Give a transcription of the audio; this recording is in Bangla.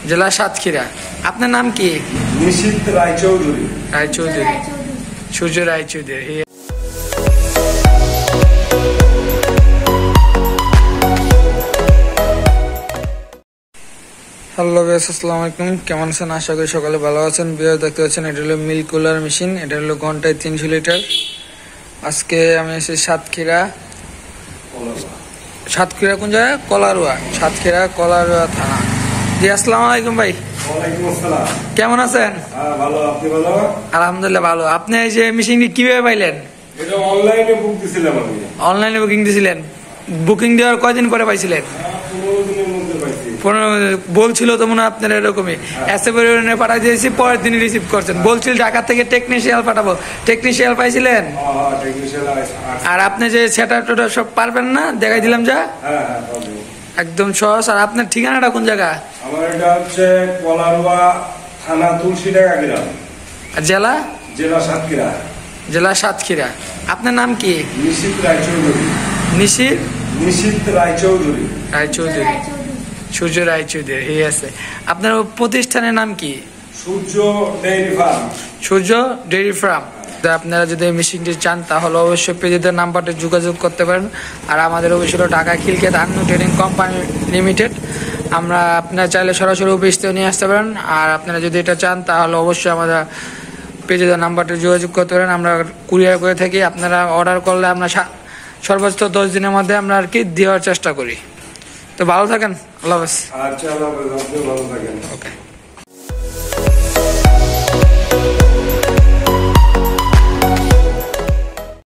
জেলা সাতক্ষীরা। আপনার নাম কি? নিশীথ রায়চৌধুরী। রায়চৌধুরী, সূর্য রায়চৌধুরী। হ্যালো গাইস, আসসালামু আলাইকুম। কেমন আছেন? আশা করি সকালে ভালো আছেন। ভিডিও দেখতে পাচ্ছেন, এটা হলো মিল্ক কুলার মেশিন। এটা হলো ঘন্টায় 300 লিটার। আজকে আমি এসেছি সাতক্ষীরা। সাতক্ষীরা কোন জায়গায়? কলারুয়া। সাতক্ষীরা কলারুয়া থানা। জি, আসসালামু আলাইকুম ভাই। ওয়ালাইকুম আসসালাম। কেমন আছেন? ভালো, আপনি ভালো? আলহামদুলিল্লাহ ভালো। আপনি এই যে মেশিনটি কিভাবে পাইলেন? এটা অনলাইনে বুক দিছিলাম আমি। অনলাইনে বুকিং দিয়েছিলেন? বুকিং দেওয়ার কয়দিন পরে পাইছিলেন? 15 দিনের মধ্যে পাইছি। 15 বলছিল তো মনে হয় আপনার এরকমই। এসএপরিনে পাঠিয়ে দিয়েছি, পরের দিন রিসিভ করছেন। বলছিল ঢাকা থেকে টেকনিশিয়াল পাঠাবো, টেকনিশিয়াল পাইছিলেন? হ্যাঁ, টেকনিশিয়ান আসছে। আর আপনি যে সেটআপ টোটআপ সব পারবেন না, দেখাই দিলাম যা হ্যাঁ, পারবো। একদম সহজ। আর আপনার ঠিকানাটা কোন জায়গা? আমার এটা হচ্ছে কলারুয়া থানা তুলসীডাঙ্গা গ্রাম, জেলা? জেলা সাতক্ষীরা। জেলা সাতক্ষীরা। আপনার নাম কি? নিশীথ রায়চৌধুরী। নিশীথ রায়চৌধুরী। রায়চৌধুরী, সূর্য রায়চৌধুরী। এই আছে। আপনার প্রতিষ্ঠানের নাম কি? সূর্য ডেইরি ফার্ম। সূর্য ডেইরি ফার্ম। আপনারা যদি এই মেশিনটি চান তাহলে অবশ্যই পেজেদের নাম্বারটা যোগাযোগ করতে পারেন। আর আমাদের অফিস হলো Dhaka Khilkhet Annu trading company limited. আমরা আপনারা চাইলে সরাসরি অফিস থেকে নিয়ে আসতে পারেন। আর আপনারা যদি এটা চান তাহলে অবশ্যই আমাদের পেজেদের নাম্বারটা যোগাযোগ করতে পারেন। আমরা কুরিয়ার করে থাকি। আপনারা অর্ডার করলে আমরা সর্বোচ্চ 10 দিনের মধ্যে আমরা আর কি দেওয়ার চেষ্টা করি। তো ভালো থাকেন। আল্লাহ হাফেজ। আচ্ছা, আল্লাহ হাফেজ। আপনিও ভালো থাকেন। ওকে।